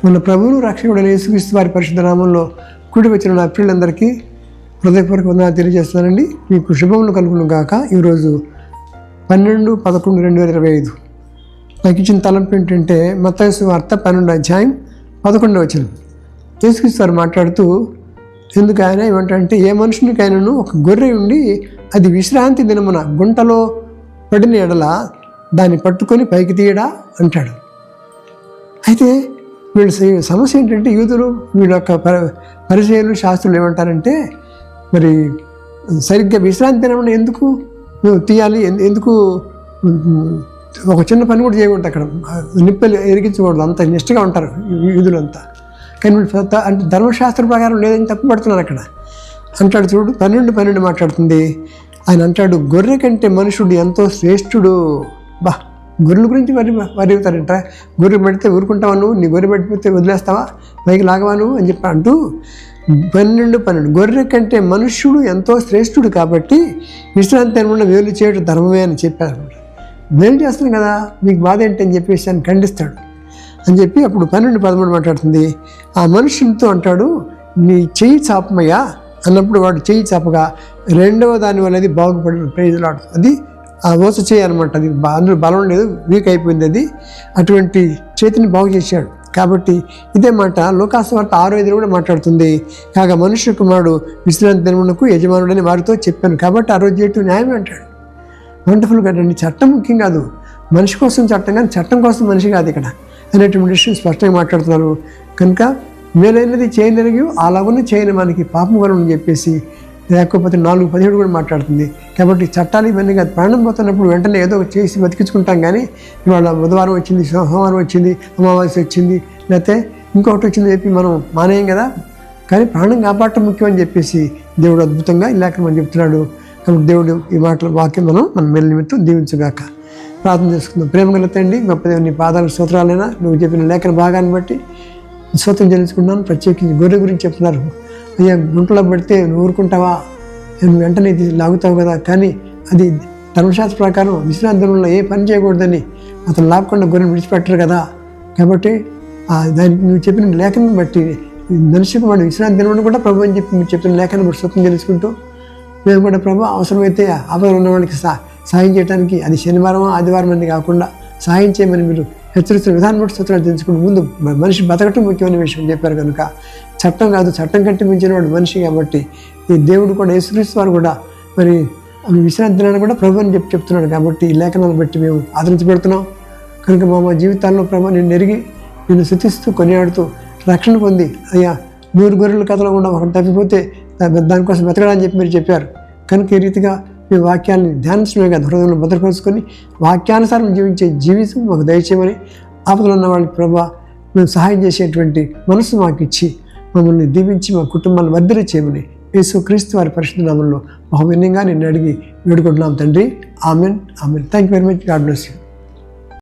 మన ప్రభువును రక్షకుడైన యేసుక్రీస్తు వారి పరిశుద్ధ నామంలో కూడి వచ్చిన నా ప్రియులందరికీ హృదయపూర్వక వందనాలు తెలియజేస్తున్నానండి. మీకు శుభములు కలుగును గాక. ఈరోజు 12/11/2025 నాకు ఇచ్చిన తలంపు ఏంటంటే మత్తయి సువార్త 12:11. యేసుక్రీస్తు వారు మాట్లాడుతూ ఎందుకు ఆయన ఏమంటారంటే, ఏ మనుషునికైనాను ఒక గొర్రె ఉండి అది విశ్రాంతి దినమున గుంటలో పడిన ఎడల దాన్ని పట్టుకొని పైకి తీయడా అంటాడు. అయితే వీళ్ళ సమస్య ఏంటంటే, యూదులు వీళ్ళ యొక్క పరిచయాలు శాస్త్రులు ఏమంటారంటే, మరి సరిగ్గా విశ్రాంతి దినమున ఎందుకు తీయాలి, ఎందుకు ఒక చిన్న పని కూడా చేయకూడదు, అక్కడ నిప్పలు ఎరిగించకూడదు, అంత నిష్టగా ఉంటారు యూదులంతా. కానీ అంటే ధర్మశాస్త్ర ప్రకారం లేదని తప్పు పడుతున్నారు అక్కడ అంటాడు. చూడు 12:12 మాట్లాడుతుంది. ఆయన అంటాడు, గొర్రె కంటే మనుషుడు ఎంతో శ్రేష్ఠుడు. గొర్రెల గురించి వరివుతారంట. గొర్రె పడితే ఊరుకుంటావా నువ్వు? నీ గొర్రె పడిపోతే వదిలేస్తావా, పైకి లాగవా నువ్వు అని చెప్పి అంటూ 12:12 గొర్రె కంటే మనుష్యుడు ఎంతో శ్రేష్ఠుడు కాబట్టి విశ్రాంతి అనకుండా వేలు చేయడం ధర్మమే అని చెప్పారు. వేలు చేస్తాను కదా, మీకు బాధ ఏంటి అని చెప్పేసి ఆయన ఖండిస్తాడు అని చెప్పి అప్పుడు 12:13 మాట్లాడుతుంది. ఆ మనుషునితో అంటాడు, నీ చెయ్యి చాపమయ్యా అన్నప్పుడు వాడు చెయ్యి చాపగా రెండవ దాని వల్ల అది బాగుపడిన ప్రైజ్లాడు. అది ఆ ఓస చేయి అనమాట. అది అందులో బలం లేదు, వీక్ అయిపోయింది. అది అటువంటి చేతిని బాగు చేశాడు. కాబట్టి ఇదే మాట లోకాసువార్త 6:5 కూడా మాట్లాడుతుంది. కాగా మనుష్య కుమారుడు విశ్రాంతి దినమునకు యజమానుడని వారితో చెప్పాను కాబట్టి ఆ రోజు చేయటం న్యాయమే అంటాడు. వండర్ఫుల్ కదండి. చట్టం ముఖ్యం కాదు, మనిషి కోసం చట్టం, కానీ చట్టం కోసం మనిషి కాదు ఇక్కడ అనేటువంటి విషయం స్పష్టంగా మాట్లాడుతున్నారు. కనుక మేలైనది చేయనరిగి అలాగనే చేయని మనకి పాపం వలన చెప్పేసి లేకపోతే 4:17 కూడా మాట్లాడుతుంది. కాబట్టి చట్టాలు ఇవన్నీ కాదు. ప్రాణం పోతున్నప్పుడు వెంటనే ఏదో చేసి బతికించుకుంటాం. కానీ ఇవాళ బుధవారం వచ్చింది, సోమవారం వచ్చింది, అమావాస్య వచ్చింది, లేకపోతే ఇంకొకటి వచ్చింది చెప్పి మనం మానేయం కదా. కానీ ప్రాణం కాపాడటం ముఖ్యం అని చెప్పేసి దేవుడు అద్భుతంగా ఈ లేఖనం అని చెప్తున్నాడు. కాబట్టి దేవుడు ఈ మాటల వాక్యం మన మేలు నిమిత్తం దీవించుగాక. ప్రార్థన చేసుకుందాం. ప్రేమ గల తండ్రి, గొప్ప దేవుని పాదాలకు స్తోత్రాలైనా నువ్వు చెప్పిన లేఖన భాగాన్ని బట్టి స్తోత్రం చెల్లించుకుంటున్నాను. ప్రత్యేకించి గొర్రె గురించి చెప్తున్నారు. అయ్యా, గుంటలో పడితే నువ్వు ఊరుకుంటావా, నువ్వు వెంటనే లాగుతావు కదా. కానీ అది ధర్మశాస్త్ర ప్రకారం విశ్రాంతి దినంలో ఏ పని చేయకూడదని అతను లాక్కుండా గొర్రెను విడిచిపెట్టరు కదా. కాబట్టి దానికి నువ్వు చెప్పిన లేఖను బట్టి మనిషికి వాడు విశ్రాంతి దినం కూడా ప్రభు అని చెప్పి మీరు చెప్పిన లేఖను బట్టి స్తోత్రం తెలుసుకుంటూ మేము కూడా ప్రభు అవసరమైతే ఆపదలు ఉన్న వాళ్ళకి సాయం చేయడానికి అది శనివారం ఆదివారం అని కాకుండా సాయం చేయమని మీరు హెచ్చరిస్తున్న విధానం బట్టి స్తోత్రాలు తెలుసుకుంటూ ముందు మనిషి బతకటం ముఖ్యమైన విషయం చెప్పారు. కనుక చట్టం కాదు, చట్టం కంటే మించిన వాడు మనిషి. కాబట్టి ఈ దేవుడు కూడా యేసుక్రీస్తు వారు కూడా మరి విశ్రాంతి దినాన్ని కూడా ప్రభు అని చెప్తున్నాడు. కాబట్టి ఈ లేఖనాలను బట్టి మేము ఆదరించబడుతున్నాం. కనుక మా జీవితాల్లో ప్రభు నిన్ను ఎరిగి నిన్ను స్తుతిస్తూ కొనియాడుతూ రక్షణ పొంది, అయ్యా 100 గొర్రెల కథలో కూడా ఒకటి తప్పిపోతే దానికోసం వెతకడాలని చెప్పి మీరు చెప్పారు. కనుక ఈ రీతిగా మీ వాక్యాన్ని ధ్యానించడమే కాదు, హృదయంలో భద్రపరుచుకొని వాక్యానుసారం జీవించే జీవితం మాకు దయచేయమని, ఆపదలు ఉన్న వాళ్ళకి ప్రభా మేము సహాయం చేసేటువంటి మనసు మాకు ఇచ్చి మమ్మల్ని దీవించి మా కుటుంబాలను వర్ధిల్ల చేయమని యేసుక్రీస్తు వారి పరిశుద్ధ నామములో బహువినంగా నిన్ను అడిగి వేడుకుంటున్నాం తండ్రి. Amen, amen. Thank you very much. God bless you.